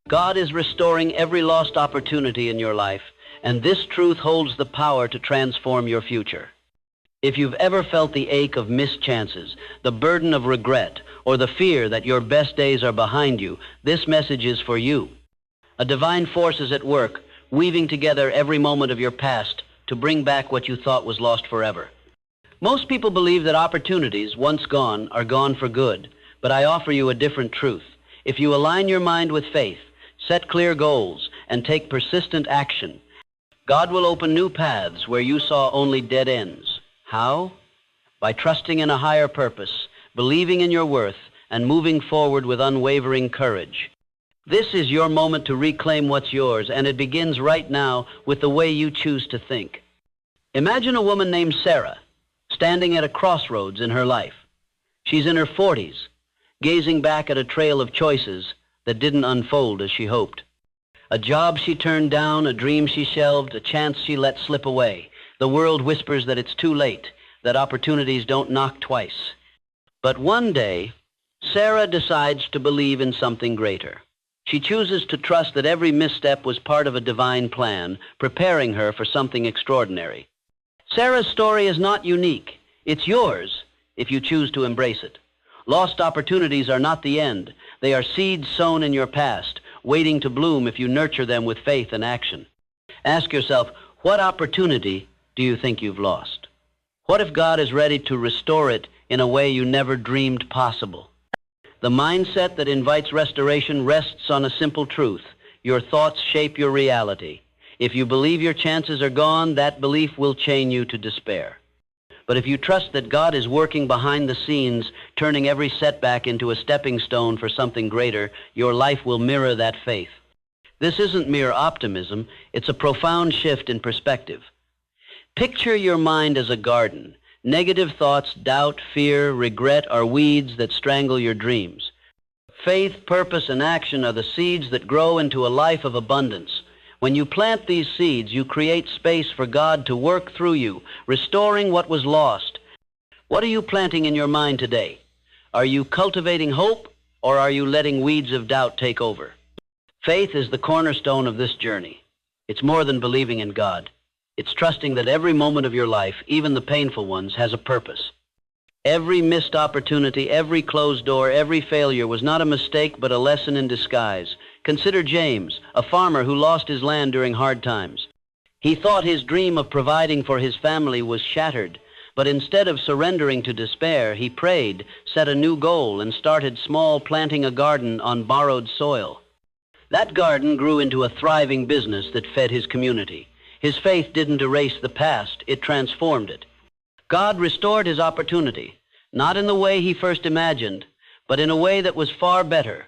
God is restoring every lost opportunity in your life, and this truth holds the power to transform your future. If you've ever felt the ache of missed chances, the burden of regret, or the fear that your best days are behind you, this message is for you. A divine force is at work, weaving together every moment of your past to bring back what you thought was lost forever. Most people believe that opportunities, once gone, are gone for good, but I offer you a different truth. If you align your mind with faith, set clear goals, and take persistent action, God will open new paths where you saw only dead ends. How? By trusting in a higher purpose, believing in your worth, and moving forward with unwavering courage. This is your moment to reclaim what's yours, and it begins right now with the way you choose to think. Imagine a woman named Sarah, standing at a crossroads in her life. She's in her 40s, gazing back at a trail of choices that didn't unfold as she hoped. A job she turned down, a dream she shelved, a chance she let slip away. The world whispers that it's too late, that opportunities don't knock twice. But one day, Sarah decides to believe in something greater. She chooses to trust that every misstep was part of a divine plan, preparing her for something extraordinary. Sarah's story is not unique. It's yours if you choose to embrace it. Lost opportunities are not the end. They are seeds sown in your past, waiting to bloom if you nurture them with faith and action. Ask yourself, what opportunity do you think you've lost? What if God is ready to restore it in a way you never dreamed possible? The mindset that invites restoration rests on a simple truth. Your thoughts shape your reality. If you believe your chances are gone, that belief will chain you to despair. But if you trust that God is working behind the scenes, turning every setback into a stepping stone for something greater, your life will mirror that faith. This isn't mere optimism, it's a profound shift in perspective. Picture your mind as a garden. Negative thoughts, doubt, fear, regret are weeds that strangle your dreams. Faith, purpose, and action are the seeds that grow into a life of abundance. When you plant these seeds, you create space for God to work through you, restoring what was lost. What are you planting in your mind today? Are you cultivating hope, or are you letting weeds of doubt take over? Faith is the cornerstone of this journey. It's more than believing in God. It's trusting that every moment of your life, even the painful ones, has a purpose. Every missed opportunity, every closed door, every failure was not a mistake but a lesson in disguise. Consider James, a farmer who lost his land during hard times. He thought his dream of providing for his family was shattered, but instead of surrendering to despair, he prayed, set a new goal, and started small, planting a garden on borrowed soil. That garden grew into a thriving business that fed his community. His faith didn't erase the past, it transformed it. God restored his opportunity, not in the way he first imagined, but in a way that was far better.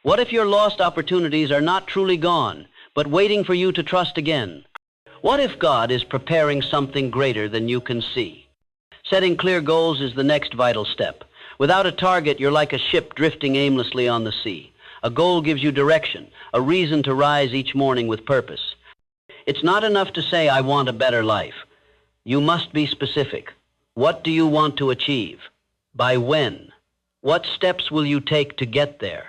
What if your lost opportunities are not truly gone, but waiting for you to trust again? What if God is preparing something greater than you can see? Setting clear goals is the next vital step. Without a target, you're like a ship drifting aimlessly on the sea. A goal gives you direction, a reason to rise each morning with purpose. It's not enough to say, I want a better life. You must be specific. What do you want to achieve? By when? What steps will you take to get there?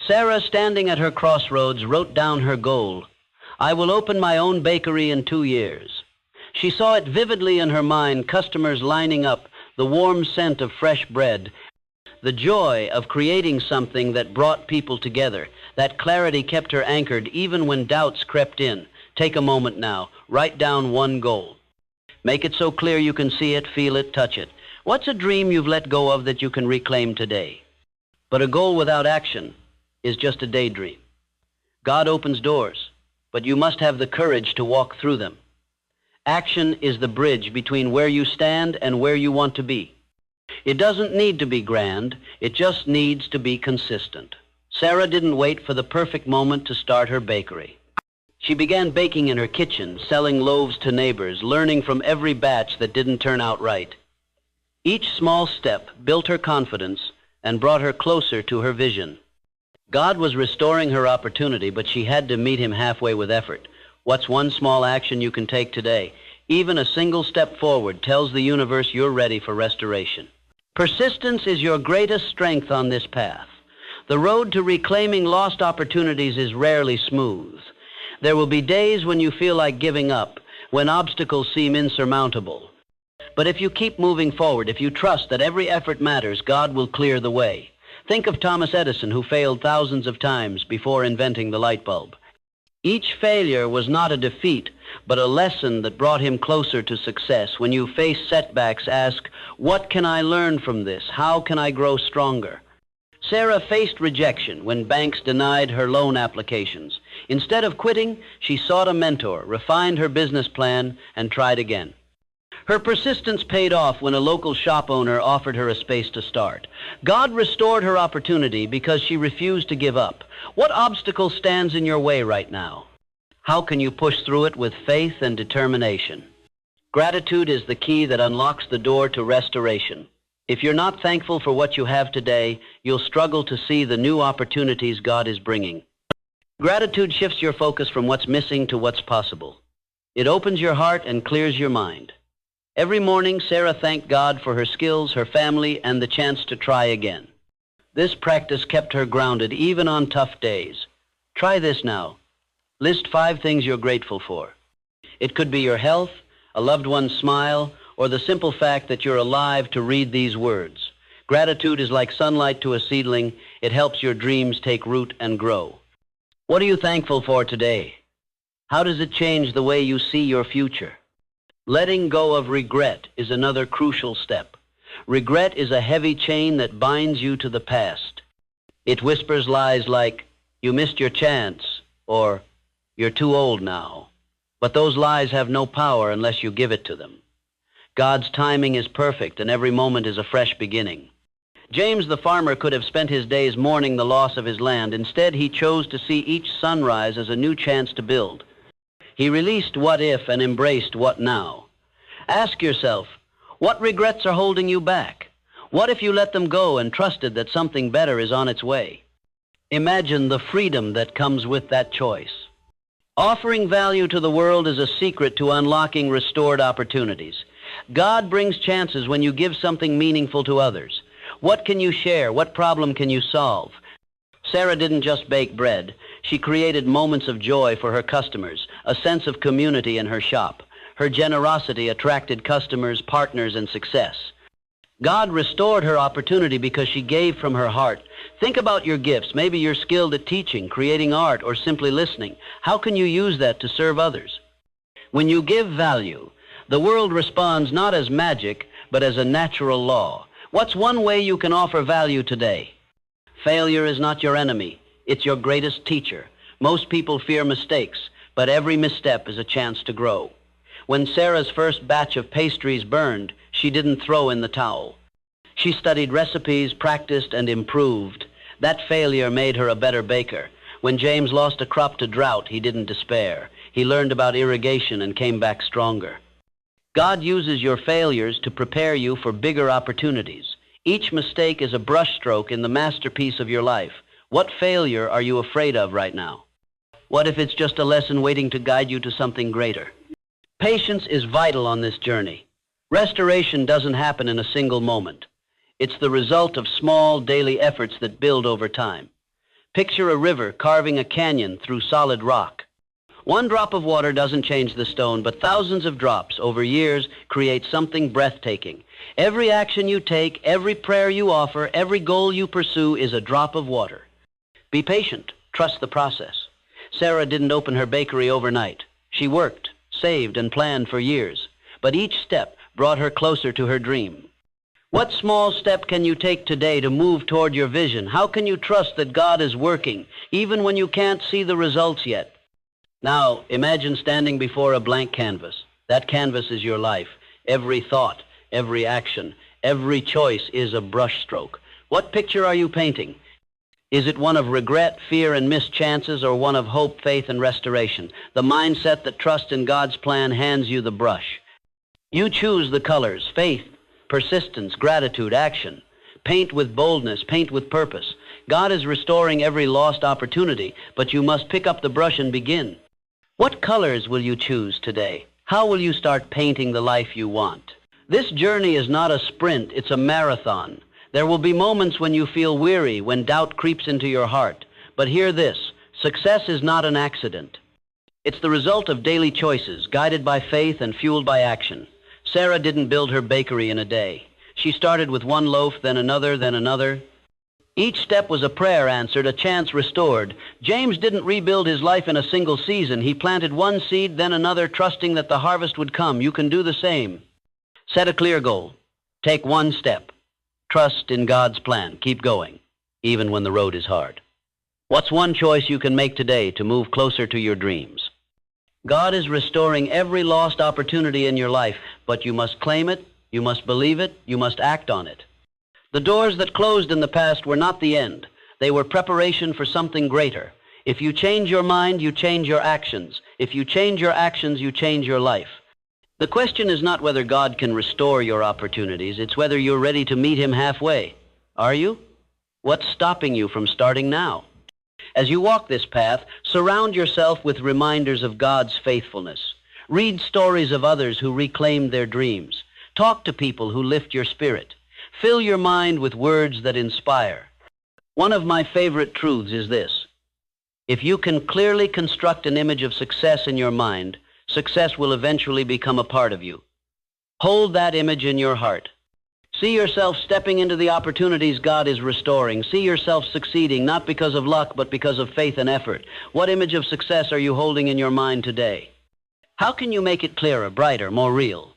Sarah, standing at her crossroads, wrote down her goal. I will open my own bakery in 2 years. She saw it vividly in her mind, customers lining up, the warm scent of fresh bread, the joy of creating something that brought people together. That clarity kept her anchored even when doubts crept in. Take a moment now. Write down one goal. Make it so clear you can see it, feel it, touch it. What's a dream you've let go of that you can reclaim today? But a goal without action is just a daydream. God opens doors, but you must have the courage to walk through them. Action is the bridge between where you stand and where you want to be. It doesn't need to be grand, it just needs to be consistent. Sarah didn't wait for the perfect moment to start her bakery. She began baking in her kitchen, selling loaves to neighbors, learning from every batch that didn't turn out right. Each small step built her confidence and brought her closer to her vision. God was restoring her opportunity, but she had to meet him halfway with effort. What's one small action you can take today? Even a single step forward tells the universe you're ready for restoration. Persistence is your greatest strength on this path. The road to reclaiming lost opportunities is rarely smooth. There will be days when you feel like giving up, when obstacles seem insurmountable. But if you keep moving forward, if you trust that every effort matters, God will clear the way. Think of Thomas Edison, who failed thousands of times before inventing the light bulb. Each failure was not a defeat, but a lesson that brought him closer to success. When you face setbacks, ask, what can I learn from this? How can I grow stronger? Sarah faced rejection when banks denied her loan applications. Instead of quitting, she sought a mentor, refined her business plan, and tried again. Her persistence paid off when a local shop owner offered her a space to start. God restored her opportunity because she refused to give up. What obstacle stands in your way right now? How can you push through it with faith and determination? Gratitude is the key that unlocks the door to restoration. If you're not thankful for what you have today, you'll struggle to see the new opportunities God is bringing. Gratitude shifts your focus from what's missing to what's possible. It opens your heart and clears your mind. Every morning, Sarah thanked God for her skills, her family, and the chance to try again. This practice kept her grounded even on tough days. Try this now. List 5 things you're grateful for. It could be your health, a loved one's smile, or the simple fact that you're alive to read these words. Gratitude is like sunlight to a seedling. It helps your dreams take root and grow. What are you thankful for today? How does it change the way you see your future? Letting go of regret is another crucial step. Regret is a heavy chain that binds you to the past. It whispers lies like, you missed your chance, or you're too old now. But those lies have no power unless you give it to them. God's timing is perfect, and every moment is a fresh beginning. James the farmer could have spent his days mourning the loss of his land. Instead, he chose to see each sunrise as a new chance to build. He released what if and embraced what now. Ask yourself, what regrets are holding you back? What if you let them go and trusted that something better is on its way? Imagine the freedom that comes with that choice. Offering value to the world is a secret to unlocking restored opportunities. God brings chances when you give something meaningful to others. What can you share? What problem can you solve? Sarah didn't just bake bread. She created moments of joy for her customers, a sense of community in her shop. Her generosity attracted customers, partners, and success. God restored her opportunity because she gave from her heart. Think about your gifts. Maybe you're skilled at teaching, creating art, or simply listening. How can you use that to serve others? When you give value, the world responds not as magic, but as a natural law. What's one way you can offer value today? Failure is not your enemy. It's your greatest teacher. Most people fear mistakes, but every misstep is a chance to grow. When Sarah's first batch of pastries burned, she didn't throw in the towel. She studied recipes, practiced, and improved. That failure made her a better baker. When James lost a crop to drought, he didn't despair. He learned about irrigation and came back stronger. God uses your failures to prepare you for bigger opportunities. Each mistake is a brushstroke in the masterpiece of your life. What failure are you afraid of right now? What if it's just a lesson waiting to guide you to something greater? Patience is vital on this journey. Restoration doesn't happen in a single moment. It's the result of small daily efforts that build over time. Picture a river carving a canyon through solid rock. One drop of water doesn't change the stone, but thousands of drops over years create something breathtaking. Every action you take, every prayer you offer, every goal you pursue is a drop of water. Be patient. Trust the process. Sarah didn't open her bakery overnight. She worked, saved, and planned for years, but each step brought her closer to her dream. What small step can you take today to move toward your vision? How can you trust that God is working, even when you can't see the results yet? Now, imagine standing before a blank canvas. That canvas is your life. Every thought, every action, every choice is a brushstroke. What picture are you painting? Is it one of regret, fear, and missed chances, or one of hope, faith, and restoration? The mindset that trusts in God's plan hands you the brush. You choose the colors: faith, persistence, gratitude, action. Paint with boldness, paint with purpose. God is restoring every lost opportunity, but you must pick up the brush and begin. What colors will you choose today? How will you start painting the life you want? This journey is not a sprint, it's a marathon. There will be moments when you feel weary, when doubt creeps into your heart. But hear this, success is not an accident. It's the result of daily choices, guided by faith and fueled by action. Sarah didn't build her bakery in a day. She started with one loaf, then another, then another. Each step was a prayer answered, a chance restored. James didn't rebuild his life in a single season. He planted one seed, then another, trusting that the harvest would come. You can do the same. Set a clear goal. Take one step. Trust in God's plan. Keep going, even when the road is hard. What's one choice you can make today to move closer to your dreams? God is restoring every lost opportunity in your life, but you must claim it, you must believe it, you must act on it. The doors that closed in the past were not the end. They were preparation for something greater. If you change your mind, you change your actions. If you change your actions, you change your life. The question is not whether God can restore your opportunities, it's whether you're ready to meet him halfway. Are you? What's stopping you from starting now? As you walk this path, surround yourself with reminders of God's faithfulness. Read stories of others who reclaimed their dreams. Talk to people who lift your spirit. Fill your mind with words that inspire. One of my favorite truths is this: if you can clearly construct an image of success in your mind, success will eventually become a part of you. Hold that image in your heart. See yourself stepping into the opportunities God is restoring. See yourself succeeding, not because of luck, but because of faith and effort. What image of success are you holding in your mind today? How can you make it clearer, brighter, more real?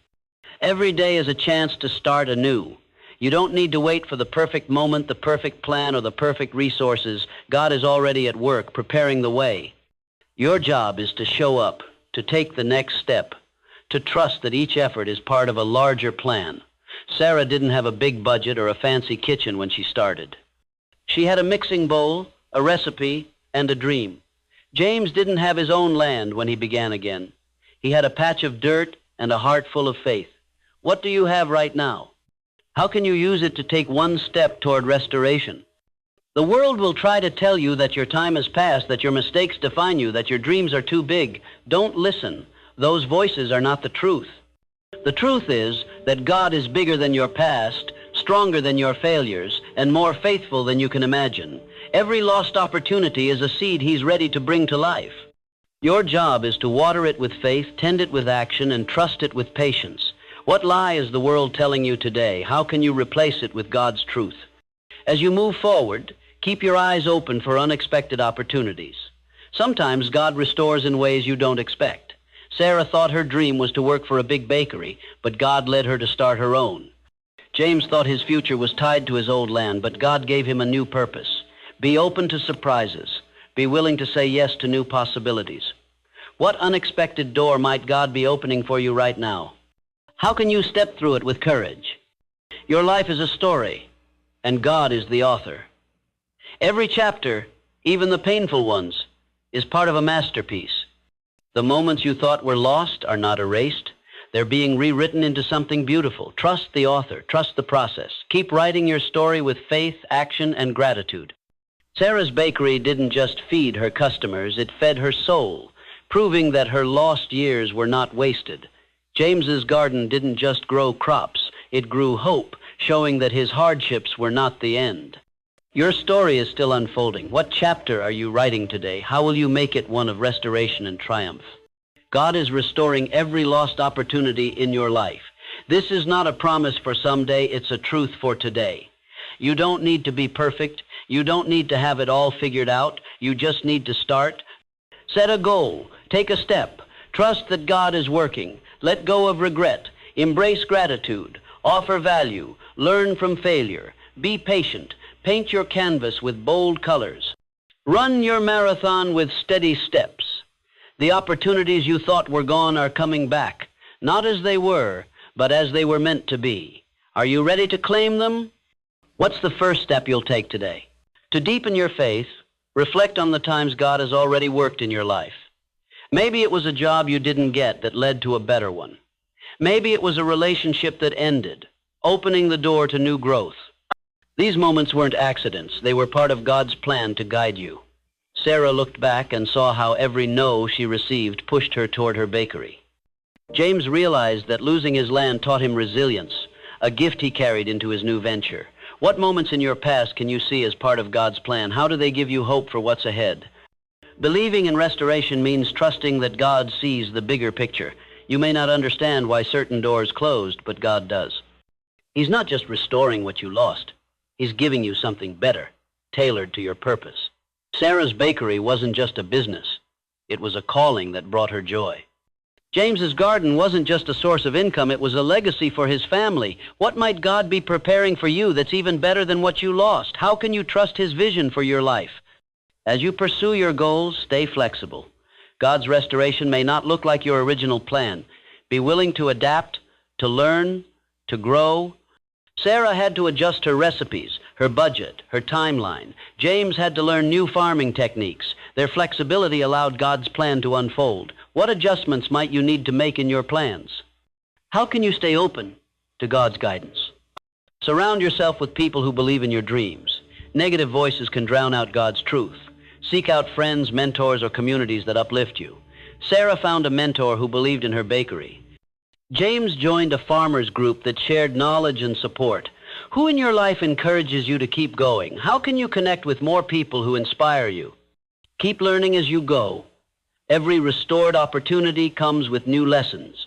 Every day is a chance to start anew. You don't need to wait for the perfect moment, the perfect plan, or the perfect resources. God is already at work, preparing the way. Your job is to show up, to take the next step, to trust that each effort is part of a larger plan. Sarah didn't have a big budget or a fancy kitchen when she started. She had a mixing bowl, a recipe, and a dream. James didn't have his own land when he began again. He had a patch of dirt and a heart full of faith. What do you have right now? How can you use it to take one step toward restoration? The world will try to tell you that your time has passed, that your mistakes define you, that your dreams are too big. Don't listen. Those voices are not the truth. The truth is that God is bigger than your past, stronger than your failures, and more faithful than you can imagine. Every lost opportunity is a seed he's ready to bring to life. Your job is to water it with faith, tend it with action, and trust it with patience. What lie is the world telling you today? How can you replace it with God's truth? As you move forward, keep your eyes open for unexpected opportunities. Sometimes God restores in ways you don't expect. Sarah thought her dream was to work for a big bakery, but God led her to start her own. James thought his future was tied to his old land, but God gave him a new purpose. Be open to surprises. Be willing to say yes to new possibilities. What unexpected door might God be opening for you right now? How can you step through it with courage? Your life is a story, and God is the author. Every chapter, even the painful ones, is part of a masterpiece. The moments you thought were lost are not erased. They're being rewritten into something beautiful. Trust the author. Trust the process. Keep writing your story with faith, action, and gratitude. Sarah's bakery didn't just feed her customers, it fed her soul, proving that her lost years were not wasted. James's garden didn't just grow crops, it grew hope, showing that his hardships were not the end. Your story is still unfolding. What chapter are you writing today? How will you make it one of restoration and triumph? God is restoring every lost opportunity in your life. This is not a promise for someday, it's a truth for today. You don't need to be perfect. You don't need to have it all figured out. You just need to start. Set a goal. Take a step. Trust that God is working. Let go of regret. Embrace gratitude. Offer value. Learn from failure. Be patient. Paint your canvas with bold colors. Run your marathon with steady steps. The opportunities you thought were gone are coming back, not as they were, but as they were meant to be. Are you ready to claim them? What's the first step you'll take today? To deepen your faith, reflect on the times God has already worked in your life. Maybe it was a job you didn't get that led to a better one. Maybe it was a relationship that ended, opening the door to new growth. These moments weren't accidents. They were part of God's plan to guide you. Sarah looked back and saw how every no she received pushed her toward her bakery. James realized that losing his land taught him resilience, a gift he carried into his new venture. What moments in your past can you see as part of God's plan? How do they give you hope for what's ahead? Believing in restoration means trusting that God sees the bigger picture. You may not understand why certain doors closed, but God does. He's not just restoring what you lost. He's giving you something better, tailored to your purpose. Sarah's bakery wasn't just a business. It was a calling that brought her joy. James's garden wasn't just a source of income. It was a legacy for his family. What might God be preparing for you that's even better than what you lost? How can you trust his vision for your life? As you pursue your goals, stay flexible. God's restoration may not look like your original plan. Be willing to adapt, to learn, to grow. Sarah had to adjust her recipes, her budget, her timeline. James had to learn new farming techniques. Their flexibility allowed God's plan to unfold. What adjustments might you need to make in your plans? How can you stay open to God's guidance? Surround yourself with people who believe in your dreams. Negative voices can drown out God's truth. Seek out friends, mentors, or communities that uplift you. Sarah found a mentor who believed in her bakery. James joined a farmers group that shared knowledge and support. Who in your life encourages you to keep going? How can you connect with more people who inspire you? Keep learning as you go. Every restored opportunity comes with new lessons.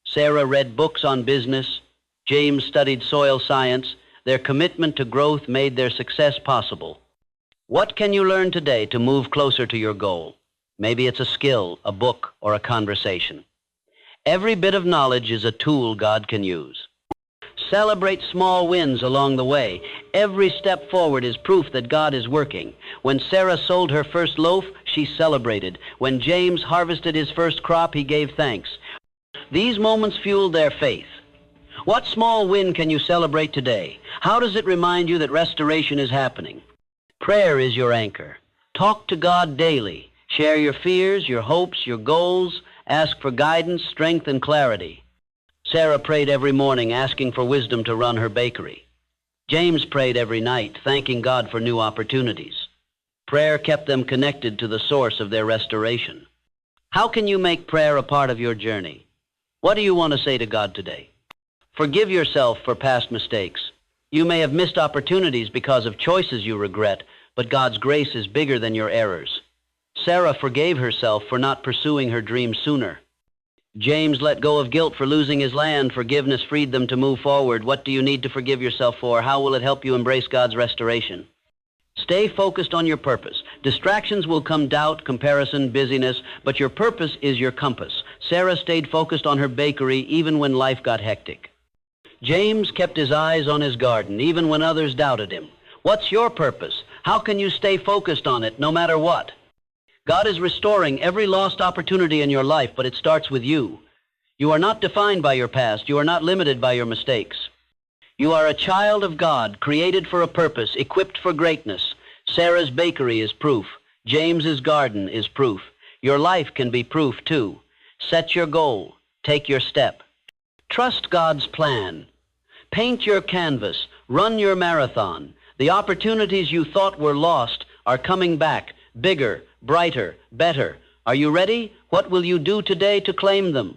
Sarah read books on business. James studied soil science. Their commitment to growth made their success possible. What can you learn today to move closer to your goal? Maybe it's a skill, a book, or a conversation. Every bit of knowledge is a tool God can use. Celebrate small wins along the way. Every step forward is proof that God is working. When Sarah sold her first loaf, she celebrated. When James harvested his first crop, he gave thanks. These moments fueled their faith. What small win can you celebrate today? How does it remind you that restoration is happening? Prayer is your anchor. Talk to God daily. Share your fears, your hopes, your goals. Ask for guidance, strength, and clarity. Sarah prayed every morning, asking for wisdom to run her bakery. James prayed every night, thanking God for new opportunities. Prayer kept them connected to the source of their restoration. How can you make prayer a part of your journey? What do you want to say to God today? Forgive yourself for past mistakes. You may have missed opportunities because of choices you regret, but God's grace is bigger than your errors. Sarah forgave herself for not pursuing her dreams sooner. James let go of guilt for losing his land. Forgiveness freed them to move forward. What do you need to forgive yourself for? How will it help you embrace God's restoration? Stay focused on your purpose. Distractions will come: doubt, comparison, busyness, but your purpose is your compass. Sarah stayed focused on her bakery even when life got hectic. James kept his eyes on his garden even when others doubted him. What's your purpose? How can you stay focused on it no matter what? God is restoring every lost opportunity in your life, but it starts with you. You are not defined by your past. You are not limited by your mistakes. You are a child of God, created for a purpose, equipped for greatness. Sarah's bakery is proof. James's garden is proof. Your life can be proof too. Set your goal. Take your step. Trust God's plan. Paint your canvas. Run your marathon. The opportunities you thought were lost are coming back, bigger, brighter, better. Are you ready? What will you do today to claim them?